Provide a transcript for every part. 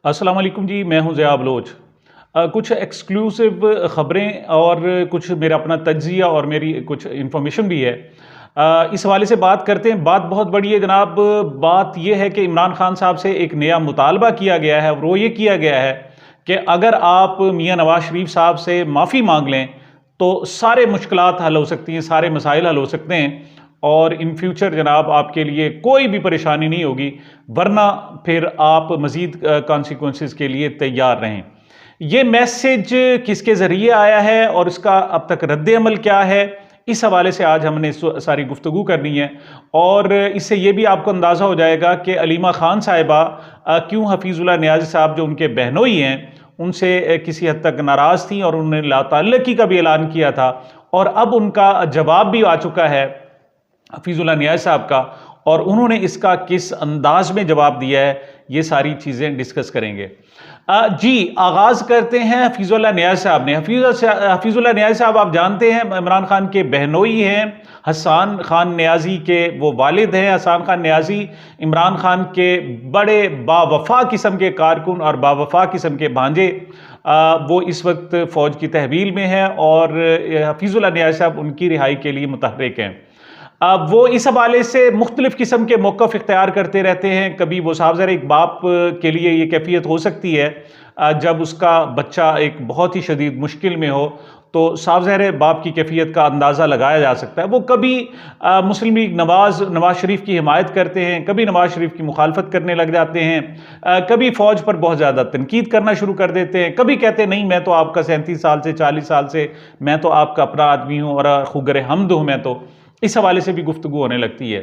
अस्सलाम वालेकुम जी, मैं हूं ज़िया बलोच। कुछ एक्सक्लूसिव ख़बरें और कुछ मेरा अपना तज्ज़िया और मेरी कुछ इन्फॉर्मेशन भी है। इस हवाले से बात करते हैं। बात बहुत बड़ी है जनाब। बात यह है कि इमरान खान साहब से एक नया मुतालबा किया गया है और वो ये किया गया है कि अगर आप मियां नवाज शरीफ साहब से माफ़ी मांग लें तो सारे मुश्किलात हल हो सकती हैं, सारे मसाइल हल हो सकते हैं और इन फ्यूचर जनाब आपके लिए कोई भी परेशानी नहीं होगी, वरना फिर आप मज़ीद कॉन्सिक्वेंसेस के लिए तैयार रहें। ये मैसेज किसके ज़रिए आया है और इसका अब तक रद्द-ए-अमल क्या है, इस हवाले से आज हमने सारी गुफ्तगू करनी है। और इससे ये भी आपको अंदाज़ा हो जाएगा कि अलीमा खान साहिबा क्यों हफीज़ुल्लाह नियाज़ी साहब जो उनके बहनोई हैं उनसे किसी हद तक नाराज़ थी और उन्होंने लाताल्लुकी का भी ऐलान किया था और अब उनका जवाब भी आ चुका है हफीज़ुल्लाह नियाज़ी साहब का, और उन्होंने इसका किस अंदाज में जवाब दिया है, ये सारी चीज़ें डिस्कस करेंगे। जी, आगाज़ करते हैं हफीज़ुल्लाह नियाज़ी साहब ने। हफीज़ुल्लाह नियाज़ी साहब आप जानते हैं इमरान खान के बहनोई हैं। हसन खान नियाज़ी के वो वालिद हैं। हसन खान नियाज़ी इमरान खान के बड़े बावफा किस्म के कारकुन और बावफा किस्म के भांजे। वो इस वक्त फ़ौज की तहवील में हैं और हफीज़ुल्लाह नियाज़ी साहब उनकी रिहाई के लिए मुतहर्रिक हैं। वो इस हवाले से मुख्तलिफ़ किस्म के मौक़िफ़ इख्तियार करते रहते हैं। कभी वो साहब ज़रा एक बाप के लिए ये कैफ़ियत हो सकती है जब उसका बच्चा एक बहुत ही शदीद मुश्किल में हो, तो साफ ज़ाहिर बाप की कैफ़ियत का अंदाज़ा लगाया जा सकता है। वो कभी मुस्लिम लीग नवाज़ शरीफ की हिमायत करते हैं, कभी नवाज़ शरीफ की मुखालफत करने लग जाते हैं, कभी फ़ौज पर बहुत ज़्यादा तनकीद करना शुरू कर देते हैं, कभी कहते हैं नहीं मैं तो आपका 37 साल से 40 साल से मैं तो आपका अपना आदमी हूँ और खुगर हमद हूँ मैं तो। इस हवाले से भी गुफ्तगू होने लगती है।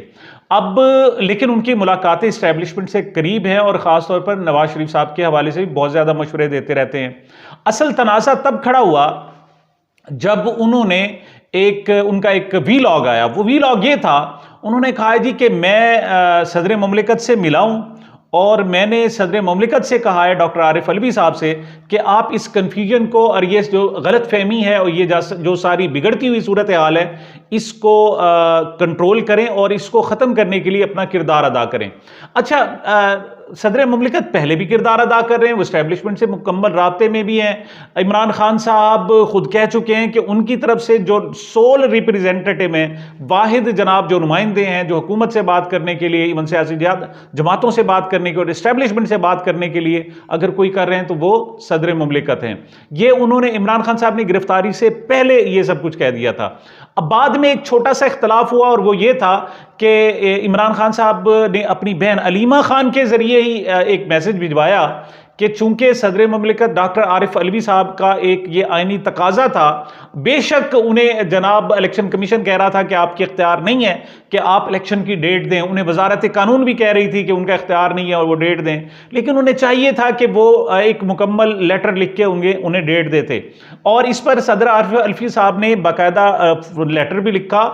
अब लेकिन उनकी मुलाकातें इस्टेब्लिशमेंट से करीब हैं और ख़ास तौर पर नवाज शरीफ साहब के हवाले से भी बहुत ज़्यादा मशवरे देते रहते हैं। असल तनाज़ा तब खड़ा हुआ जब उन्होंने उनका एक वीलॉग आया। वो वीलॉग ये था, उन्होंने कहा जी कि मैं सदर मुमलिकत से मिला हूँ और मैंने सदर मुमलिकत से कहा है डॉक्टर आरिफ अलवी साहब से कि आप इस कन्फ्यूजन को और ये जो गलत फहमी है और ये जो सारी बिगड़ती हुई सूरत हाल है इसको कंट्रोल करें और इसको ख़त्म करने के लिए अपना किरदार अदा करें। अच्छा, सदर मुमलिकत पहले भी किरदार अदा कर रहे हैं, वो इस्टेब्लिशमेंट से मुकम्मल राब्ते में भी हैं। इमरान खान साहब खुद कह चुके हैं कि उनकी तरफ से जो सोल रिप्रेजेंटेटिव हैं, वाहिद जनाब जो नुमाइंदे हैं जो हुकूमत से बात करने के लिए, इवन सियासी जमातों से बात करने के और इस्टेब्लिशमेंट से बात करने के लिए अगर कोई कर रहे हैं तो वो सदर मुमलिकत हैं। ये उन्होंने इमरान खान साहब ने गिरफ्तारी से पहले ये सब कुछ कह दिया था। अब बाद में एक छोटा सा इख्तलाफ हुआ और वो ये था कि इमरान खान साहब ने अपनी बहन अलीमा खान के जरिए ही एक मैसेज भिजवाया कि चूंकि सदर मुमलिकत डॉक्टर आरिफ अलवी साहब का एक ये आईनी तकाजा था, बेशक उन्हें जनाब इलेक्शन कमीशन कह रहा था कि आपके इख्तियार नहीं है कि आप इलेक्शन की डेट दें, उन्हें वजारत कानून भी कह रही थी कि उनका इख्तियार नहीं है और वो डेट दें, लेकिन उन्हें चाहिए था कि वो एक मुकम्मल लेटर लिख के उन्हें डेट देते। और इस पर सदर आरिफ अलवी साहब ने बाकायदा लेटर भी लिखा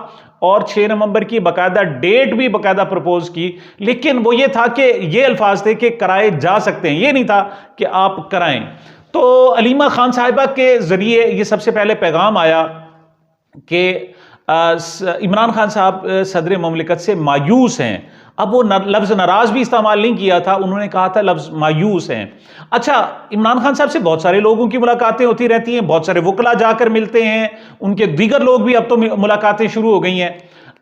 और 6 नवंबर की बाकायदा डेट भी बाकायदा प्रपोज की, लेकिन वो ये था कि ये अल्फाज थे कि कराए जा सकते हैं, ये नहीं था कि आप कराएं। तो अलीमा खान साहिबा के जरिए ये सबसे पहले पैगाम आया कि इमरान खान साहब सदर मुमलिकत से मायूस हैं। अब वो लफ्ज़ नाराज़ भी इस्तेमाल नहीं किया था, उन्होंने कहा था लफ्ज़ मायूस हैं। अच्छा, इमरान खान साहब से बहुत सारे लोगों की मुलाकातें होती रहती हैं, बहुत सारे वकला जाकर मिलते हैं, उनके दीगर लोग भी अब तो मुलाकातें शुरू हो गई हैं।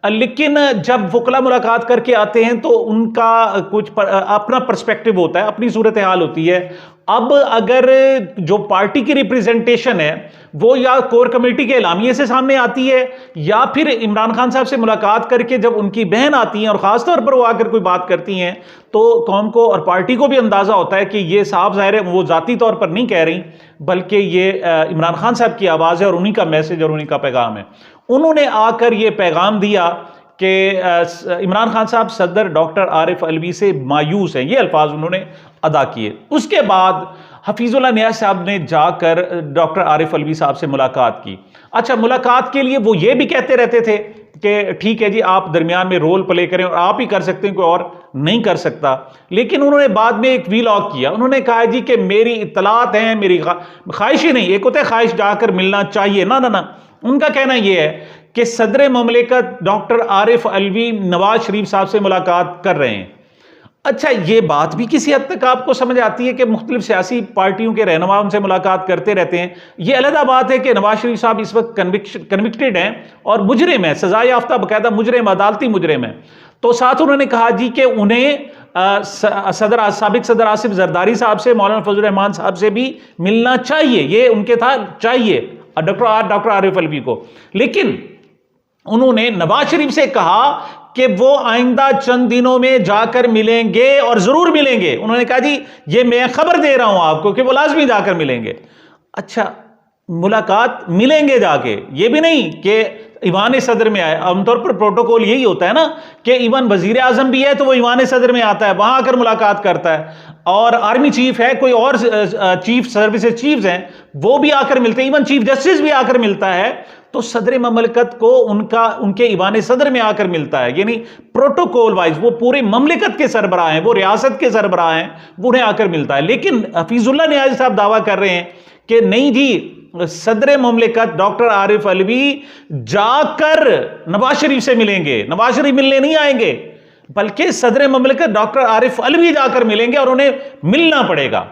लेकिन जब वकला मुलाकात करके आते हैं तो उनका कुछ अपना पर्सपेक्टिव होता है, अपनी सूरत हाल होती है। अब अगर जो पार्टी की रिप्रेजेंटेशन है वो या कोर कमेटी के एलामिये से सामने आती है या फिर इमरान खान साहब से मुलाकात करके जब उनकी बहन आती हैं और ख़ास तौर पर वो आकर कोई बात करती हैं, तो कौम को और पार्टी को भी अंदाज़ा होता है कि ये साहब ज़ाहिर है वो ज़ाती तौर पर नहीं कह रही, बल्कि ये इमरान खान साहब की आवाज़ है और उन्हीं का मैसेज और उन्हीं का पैगाम है। उन्होंने आकर ये पैगाम दिया कि इमरान खान साहब सदर डॉक्टर आरिफ अलवी से मायूस हैं, ये अल्फाज उन्होंने अदा किए। उसके बाद हफीज़ुल्लाह नियाज़ी साहब ने जाकर डॉक्टर आरिफ अलवी साहब से मुलाकात की। अच्छा, मुलाकात के लिए वो ये भी कहते रहते थे कि ठीक है जी, आप दरमियान में रोल प्ले करें और आप ही कर सकते हैं, कोई और नहीं कर सकता। लेकिन उन्होंने बाद में एक वीलॉग किया, उन्होंने कहा जी कि मेरी इत्तलात हैं, मेरी ख्वाहिश ही नहीं, एक होता है ख्वाहिश जाकर मिलना चाहिए ना ना ना, उनका कहना यह है कि सदर मुमलिकत डॉक्टर आरिफ अलवी नवाज शरीफ साहब से मुलाकात कर रहे हैं। अच्छा, ये बात भी किसी हद तक आपको समझ आती है कि मुख्तलिफ सियासी पार्टियों के रहनुमा उनसे मुलाकात करते रहते हैं। ये अलग बात है कि नवाज शरीफ साहब इस वक्त कन्विक्टेड हैं और मुजरिम है, सजा याफ्ता बाकायदा मुजरिम, अदालती मुजरिम है। तो साथ उन्होंने कहा जी कि उन्हें साबिक सदर आसिफ जरदारी साहब से, मौलाना फजल रहमान साहब से भी मिलना चाहिए, ये उनके था चाहिए, डॉक्टर आरिफ अलवी को। लेकिन उन्होंने नवाज शरीफ से कहा कि वो आइंदा चंद दिनों में जाकर मिलेंगे और जरूर मिलेंगे। उन्होंने कहा जी ये मैं खबर दे रहा हूं आपको कि वो लाजमी जाकर मिलेंगे। अच्छा, मुलाकात मिलेंगे जाके, ये भी नहीं कि ईवान सदर में आए। आमतौर पर प्रोटोकॉल यही होता है ना कि इवन वजीर आजम भी है तो वो ईवान सदर में आता है, वहां आकर मुलाकात करता है, और आर्मी चीफ है, कोई और चीफ सर्विसेज चीफ्स हैं, वो भी आकर मिलते हैं, इवन चीफ जस्टिस भी आकर मिलता है। तो सदर ममलकत को उनके ईवान सदर में आकर मिलता है, यानी प्रोटोकॉल वाइज वो पूरे ममलकत के सरबराह हैं, वो रियासत के सरबराह हैं, वो उन्हें आकर मिलता है। लेकिन हफीजुल्लाह नियाज़ी साहब दावा कर रहे हैं कि नहीं जी, सदर ममलिकत डॉक्टर आरिफ अलवी जाकर नवाज शरीफ से मिलेंगे, नवाज शरीफ मिलने नहीं आएंगे, बल्कि सदर ममलिकत डॉक्टर आरिफ अलवी जाकर मिलेंगे और उन्हें मिलना पड़ेगा।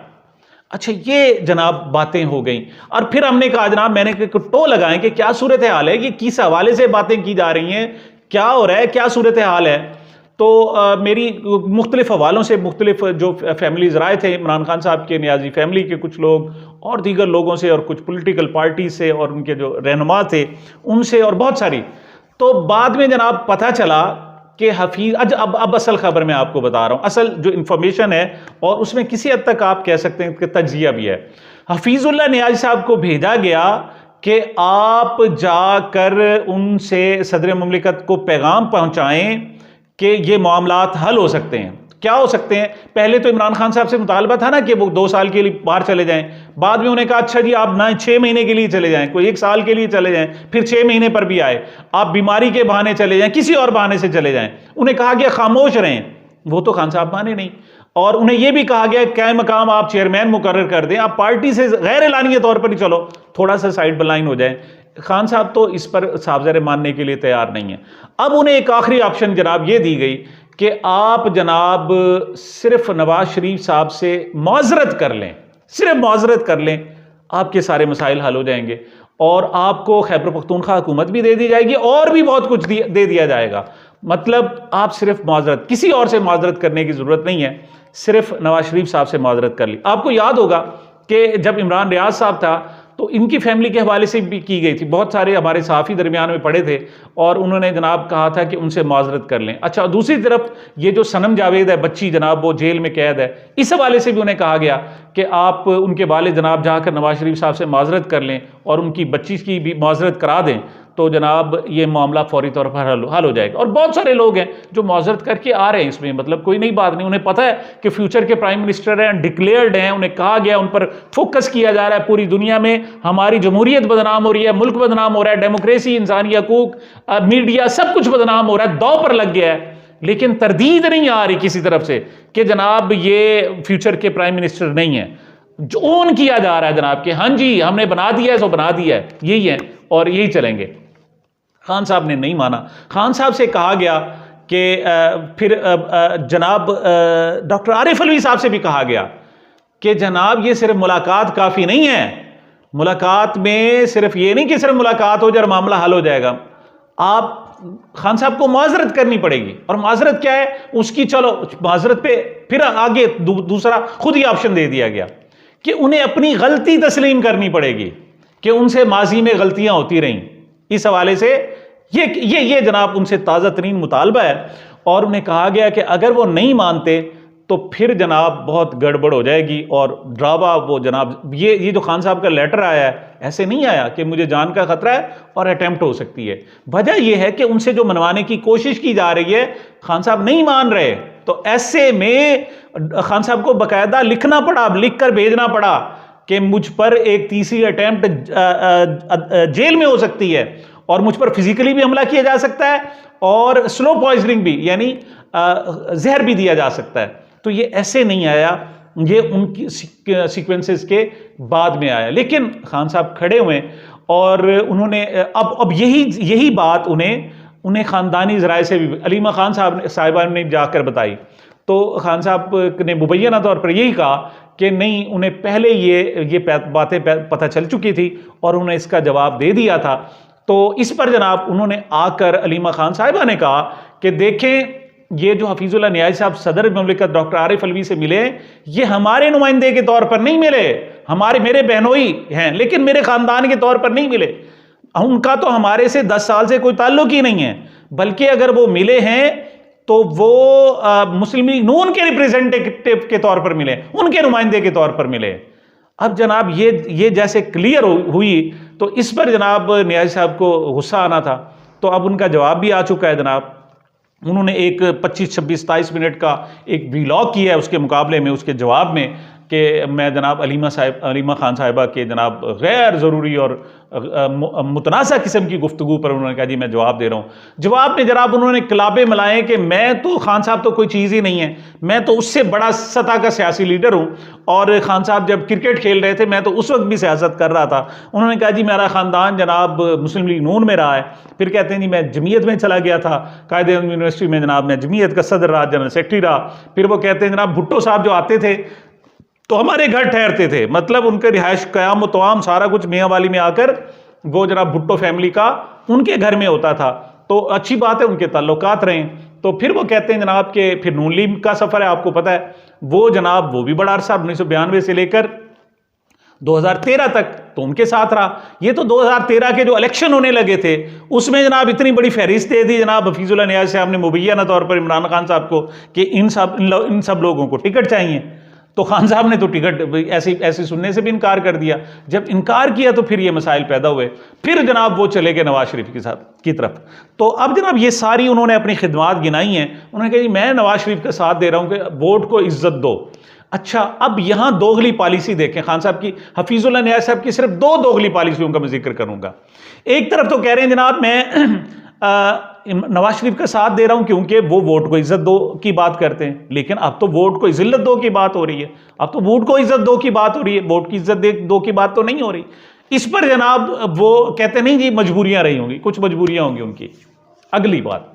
अच्छा, ये जनाब बातें हो गई। और फिर हमने कहा जनाब, मैंने टो लगाएं कि क्या सूरत हाल है, कि किस हवाले से बातें की जा रही हैं, क्या हो रहा है, क्या सूरत हाल है। तो मेरी मुख्तलिफ हवालों से मुख्तलिफ जो फैमिलीज़ राय थे, इमरान खान साहब के नियाजी फैमिली के कुछ लोग और दीगर लोगों से, और कुछ पॉलिटिकल पार्टी से, और उनके जो रहनुमा थे उनसे, और बहुत सारी। तो बाद में जनाब पता चला कि अब असल खबर मैं आपको बता रहा हूँ, असल जो इंफॉर्मेशन है, और उसमें किसी हद तक आप कह सकते हैं कि तज्जिया भी है। हफीजुल्लाह नियाज़ी साहब को भेजा गया कि आप जाकर उनसे, सदर ममलिकत को पैगाम पहुँचाएँ कि ये मामलात हल हो सकते हैं। क्या हो सकते हैं? पहले तो इमरान खान साहब से मुतालबा था ना कि वो 2 साल के लिए बाहर चले जाएं। बाद में उन्हें कहा अच्छा जी आप ना 6 महीने के लिए चले जाएं, कोई 1 साल के लिए चले जाएं, फिर 6 महीने पर भी आए, आप बीमारी के बहाने चले जाएं, किसी और बहाने से चले जाएं। उन्हें कहा गया खामोश रहें, वो तो खान साहब माने नहीं। और उन्हें यह भी कहा गया क्या मकाम आप चेयरमैन मुकर्रर कर दें, आप पार्टी से गैर एलानिया तौर पर ही चलो, थोड़ा सा साइड लाइन हो जाए। खान साहब तो इस पर साहब मानने के लिए तैयार नहीं है। अब उन्हें एक आखिरी ऑप्शन जनाब ये दी गई कि आप जनाब सिर्फ नवाज शरीफ साहब से माजरत कर लें, सिर्फ माजरत कर लें, आपके सारे मसाइल हल हो जाएंगे, और आपको खैबर पख्तूनख्वा हुकूमत भी दे दी जाएगी, और भी बहुत कुछ दे दिया जाएगा। मतलब आप सिर्फ माजरत, किसी और से माजरत करने की जरूरत नहीं है, सिर्फ नवाज शरीफ साहब से माजरत कर ली। आपको याद होगा कि जब इमरान रियाज साहब था तो इनकी फैमिली के हवाले से भी की गई थी, बहुत सारे हमारे सहाफ़ी दरमियान में पड़े थे, और उन्होंने जनाब कहा था कि उनसे माजरत कर लें। अच्छा, दूसरी तरफ ये जो सनम जावेद है, बच्ची जनाब, वो जेल में कैद है, इस हवाले से भी उन्हें कहा गया कि आप उनके वालिद जनाब जाकर नवाज शरीफ साहब से माजरत कर लें और उनकी बच्ची की भी माजरत करा दें, तो जनाब ये मामला फौरी तौर पर हल हो जाएगा। और बहुत सारे लोग हैं जो माजरत करके आ रहे हैं, इसमें मतलब कोई नई बात नहीं। उन्हें पता है कि फ्यूचर के प्राइम मिनिस्टर हैं, डिक्लेयर्ड हैं, उन्हें कहा गया, उन पर फोकस किया जा रहा है। पूरी दुनिया में हमारी जमहूरियत बदनाम हो रही है, मुल्क बदनाम हो रहा है, डेमोक्रेसी, इंसानी हकूक, मीडिया, सब कुछ बदनाम हो रहा है, दांव पर लग गया है। लेकिन तरदीद नहीं आ रही किसी तरफ से कि जनाब ये फ्यूचर के प्राइम मिनिस्टर नहीं है। जो ओन किया जा रहा है जनाब कि हाँ जी हमने बना दिया है, सो बना दिया है, यही है और यही चलेंगे। खान साहब ने नहीं माना। खान साहब से कहा गया कि फिर जनाब डॉक्टर आरिफ अलवी साहब से भी कहा गया कि जनाब ये सिर्फ मुलाकात काफ़ी नहीं है, मुलाकात में सिर्फ ये नहीं कि सिर्फ मुलाकात हो जाए और मामला हल हो जाएगा, आप खान साहब को माजरत करनी पड़ेगी। और माजरत क्या है उसकी, चलो माजरत पे फिर आगे दूसरा खुद ही ऑप्शन दे दिया गया कि उन्हें अपनी गलती तस्लीम करनी पड़ेगी कि उनसे माजी में गलतियां होती रहीं। इस हवाले से ये जनाब उनसे ताज़ा तरीन मुतालबा है, और उन्हें कहा गया कि अगर वो नहीं मानते तो फिर जनाब बहुत गड़बड़ हो जाएगी। और ड्रावा वो जनाब ये जो खान साहब का लेटर आया है, ऐसे नहीं आया कि मुझे जान का खतरा है और अटेम्प्ट हो सकती है। वजह यह है कि उनसे जो मनवाने की कोशिश की जा रही है, खान साहब नहीं मान रहे, तो ऐसे में खान साहब को बाकायदा लिखना पड़ा, लिख कर भेजना पड़ा कि मुझ पर एक तीसरी अटेम्प्ट जेल में हो सकती है, और मुझ पर फिजिकली भी हमला किया जा सकता है, और स्लो पॉइजनिंग भी, यानी जहर भी दिया जा सकता है। तो ये ऐसे नहीं आया, ये उनकी सीक्वेंसेस के बाद में आया। लेकिन खान साहब खड़े हुए और उन्होंने अब यही बात उन्हें खानदानी ज़राए से भी अलीमा खान साहिबा ने जाकर बताई। तो खान साहब ने मुबैना तौर पर यही कहा कि नहीं, उन्हें पहले ये बातें पता चल चुकी थी और उन्हें इसका जवाब दे दिया था। तो इस पर जनाब उन्होंने आकर अलीमा खान साहिबा ने कहा कि देखें, ये जो हफीजुल्लाह न्याज़ी साहब सदर ममलिकत डॉक्टर आरिफ अलवी से मिले, ये हमारे नुमाइंदे के तौर पर नहीं मिले, मेरे बहनोई हैं लेकिन मेरे खानदान के तौर पर नहीं मिले। उनका तो हमारे से 10 साल से कोई ताल्लुक ही नहीं है, बल्कि अगर वो मिले हैं तो वो मुस्लिम लीग नून के रिप्रेजेंटेटिव के तौर पर मिले, उनके नुमाइंदे के तौर पर मिले। अब जनाब ये जैसे क्लियर हुई तो इस पर जनाब न्याज़ी साहब को गुस्सा आना था। तो अब उनका जवाब भी आ चुका है जनाब। उन्होंने एक 25, 26, 27 मिनट का एक व्लॉग किया है उसके मुकाबले में, उसके जवाब में, कि मैं जनाब अलीमा खान साहिबा के जनाब गैर ज़रूरी और मुतनाज़ा किस्म की गुफ्तगू पर उन्होंने कहा जी मैं जवाब दे रहा हूँ। जवाब में जनाब उन्होंने किलाबे मिलाए कि मैं तो, खान साहब तो कोई चीज़ ही नहीं है, मैं तो उससे बड़ा सतह का सियासी लीडर हूँ, और खान साहब जब क्रिकेट खेल रहे थे मैं तो उस वक्त भी सियासत कर रहा था। उन्होंने कहा जी मेरा ख़ानदान जनाब मुस्लिम लीग नून में रहा है। फिर कहते हैं जी मैं जमीयत में चला गया था, कायदे-ए-आज़म यूनिवर्सिटी में जनाब मैं जमीयत का सदर रहा, जनरल सेक्रेटरी रहा। फिर वो कहते हैं जनाब भुट्टो साहब जो आते थे तो हमारे घर ठहरते थे, मतलब उनके रिहाइश क़याम व तवाम सारा कुछ मियाँ वाली में आकर वो जनाब भुट्टो फैमिली का उनके घर में होता था। तो अच्छी बात है, उनके ताल्लुकात रहे। तो फिर वो कहते हैं जनाब कि फिर नून लीग का सफ़र है, आपको पता है वो जनाब वो भी बड़ा अरसा 1992 से लेकर 2013 तक तो उनके साथ रहा। ये तो 2013 के जो इलेक्शन होने लगे थे उसमें जनाब इतनी बड़ी फहरिस्त दे दी जनाब हफीजुल्लाह न्याज़ी साहब ने मुबैना तौर पर इमरान खान साहब को कि इन सब लोगों को टिकट चाहिए। तो खान साहब ने तो टिकट ऐसे सुनने से भी इनकार कर दिया। जब इनकार किया तो फिर ये मसाइल पैदा हुए, फिर जनाब वो चले गए नवाज शरीफ की तरफ। तो अब जनाब ये सारी उन्होंने अपनी खिदमात गिनाई हैं। उन्होंने कहा जी मैं नवाज शरीफ का साथ दे रहा हूँ कि वोट को इज्जत दो। अच्छा, अब यहां दोगली पॉलिसी देखें खान साहब की, हफीजुल्लाह न्याज़ी साहब की सिर्फ 2 दोगली पॉलिसियों का मैं जिक्र करूंगा। एक तरफ तो कह रहे हैं जनाब मैं नवाज शरीफ का साथ दे रहा हूं क्योंकि वो वोट को इज्जत दो की बात करते हैं, लेकिन अब तो वोट को जिल्लत दो की बात हो रही है, अब तो वोट को इज्जत दो की बात हो रही है, वोट की इज्जत दो की बात तो नहीं हो रही। इस पर जनाब वो कहते नहीं जी मजबूरियां रही होंगी, कुछ मजबूरियां होंगी उनकी। अगली बात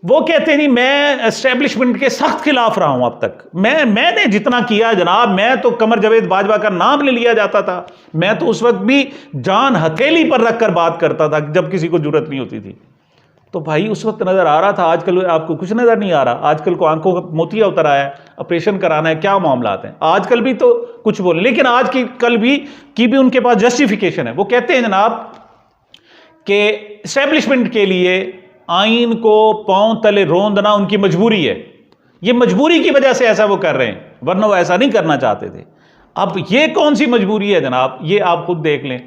वो कहते हैं नहीं मैं एस्टेब्लिशमेंट के सख्त खिलाफ रहा हूं अब तक, मैंने जितना किया जनाब, मैं तो कमर जावेद बाजवा का नाम ले लिया जाता था, मैं तो उस वक्त भी जान हथेली पर रखकर बात करता था जब किसी को जरूरत नहीं होती थी। तो भाई उस वक्त नजर आ रहा था, आजकल आपको कुछ नजर नहीं आ रहा। आजकल को आंखों का मोतिया उतर आया है, ऑपरेशन कराना है, क्या मामलात हैं आजकल भी तो कुछ बोले, लेकिन आज की कल भी उनके पास जस्टिफिकेशन है। वो कहते हैं जनाब कि एस्टेब्लिशमेंट के लिए आइन को पांव तले रोंदना उनकी मजबूरी है, ये मजबूरी की वजह से ऐसा वो कर रहे हैं, वरना वो ऐसा नहीं करना चाहते थे। अब ये कौन सी मजबूरी है जनाब, ये आप खुद देख लें।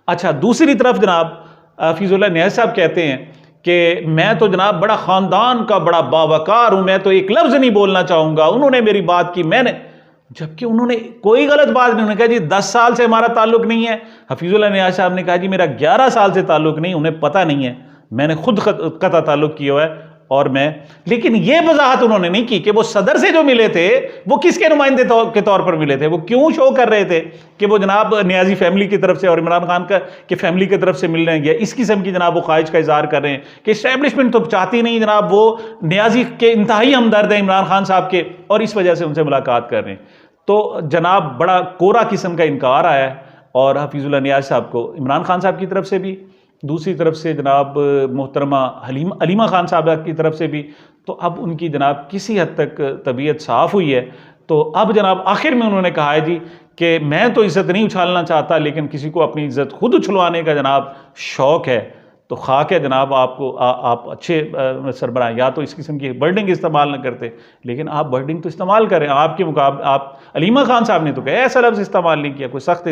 अच्छा, दूसरी तरफ जनाब हफीजुल्लाह न्याज़ी साहब कहते हैं कि मैं तो जनाब बड़ा ख़ानदान का बड़ा बावकार हूं, मैं तो एक लफ्ज़ नहीं बोलना चाहूँगा, उन्होंने मेरी बात की, मैंने, जबकि उन्होंने कोई गलत बात नहीं। उन्होंने कहा जी 10 साल से हमारा ताल्लुक नहीं है। हफीजुल्लाह न्याज़ी साहब ने कहा जी मेरा 11 साल से ताल्लुक नहीं, उन्हें पता नहीं है, मैंने खुद कता ताल्लुक किया हुआ है और मैं, लेकिन ये वजाहत उन्होंने नहीं की कि वो सदर से जो मिले थे वो किसके नुमाइंदे के तौर पर मिले थे, वो क्यों शो कर रहे थे कि वो जनाब न्याज़ी फैमिली की तरफ से और इमरान खान की फैमिली की तरफ से मिल रहे हैं। इस किस्म की जनाब वो ख्वाहिश का इजहार कर रहे हैं कि इस्टेब्लिशमेंट तो चाहती नहीं जनाब, वो न्याज़ी के इंतहाई हमदर्द हैं इमरान खान साहब के, और इस वजह से उनसे मुलाकात कर रहे हैं। तो जनाब बड़ा कोरा किस्म का इनकार आया है और हफीजुल्लाह न्याज़ी साहब को इमरान खान साहब की तरफ से भी, दूसरी तरफ से जनाब मोहतरमा अलीमा खान साहब की तरफ से भी। तो अब उनकी जनाब किसी हद तक तबीयत साफ़ हुई है। तो अब जनाब आखिर में उन्होंने कहा है जी कि मैं तो इज़्ज़त नहीं उछालना चाहता, लेकिन किसी को अपनी इज़्ज़त खुद उछलवाने का जनाब शौक़ है। तो खाक है जनाब आपको, आप अच्छे सरबराह, या तो इस किस्म की वर्डिंग इस्तेमाल न करते, लेकिन आप वर्डिंग तो इस्तेमाल करें। आपके मुकाबले आप अलीमा खान साहब ने तो कहा ऐसा लफ्ज़ इस्तेमाल नहीं किया, कोई सख्त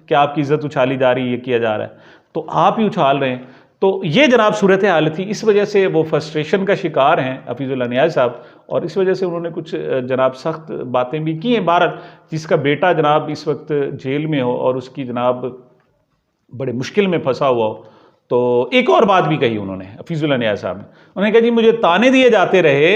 कि आपकी इज़्ज़त उछाली जा रही है, ये किया जा रहा है, तो आप ही उछाल रहे हैं। तो ये जनाब सूरत हाल थी। इस वजह से वो फ्रस्ट्रेशन का शिकार हैं हफीजुल्लाह न्याज़ी साहब, और इस वजह से उन्होंने कुछ जनाब सख्त बातें भी की हैं। भारत जिसका बेटा जनाब इस वक्त जेल में हो और उसकी जनाब बड़े मुश्किल में फंसा हुआ हो, तो एक और बात भी कही उन्होंने हफीजुल्लाह न्याज़ी साहब ने, उन्होंने कहा जी मुझे ताने दिए जाते रहे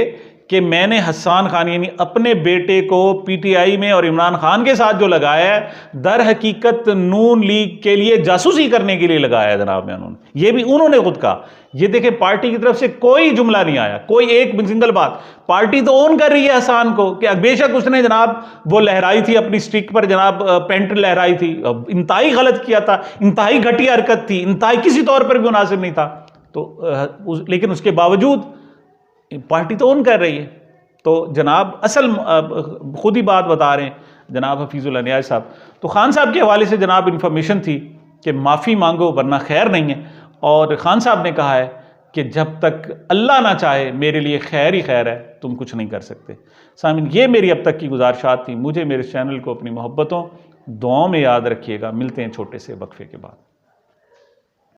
कि मैंने हसन खान यानी अपने बेटे को पीटीआई में और इमरान खान के साथ जो लगाया है दर हकीकत नून लीग के लिए जासूसी करने के लिए लगाया है जनाब में उन्होंने, ये भी उन्होंने खुद कहा। ये देखें पार्टी की तरफ से कोई जुमला नहीं आया, कोई एक सिंगल बात। पार्टी तो ओन कर रही है हसन को कि बेशक उसने जनाब वो लहराई थी अपनी स्टिक पर, जनाब पेंट लहराई थी, इंतहाई गलत किया था, इंतहाई घटिया हरकत थी, इंतहाई किसी तौर पर भी मुनासिब नहीं था। तो लेकिन उसके बावजूद पार्टी तो ओन कर रही है। तो जनाब असल खुद ही बात बता रहे हैं जनाब हफीजुल अनियाज साहब। तो खान साहब के हवाले से जनाब इंफॉर्मेशन थी कि माफ़ी मांगो वरना खैर नहीं है, और खान साहब ने कहा है कि जब तक अल्लाह ना चाहे मेरे लिए खैर ही खैर है, तुम कुछ नहीं कर सकते। सामिन, ये मेरी अब तक की गुजारिशात थी। मुझे मेरे चैनल को अपनी मोहब्बतों दुआओं में याद रखिएगा। मिलते हैं छोटे से वक्फे के बाद।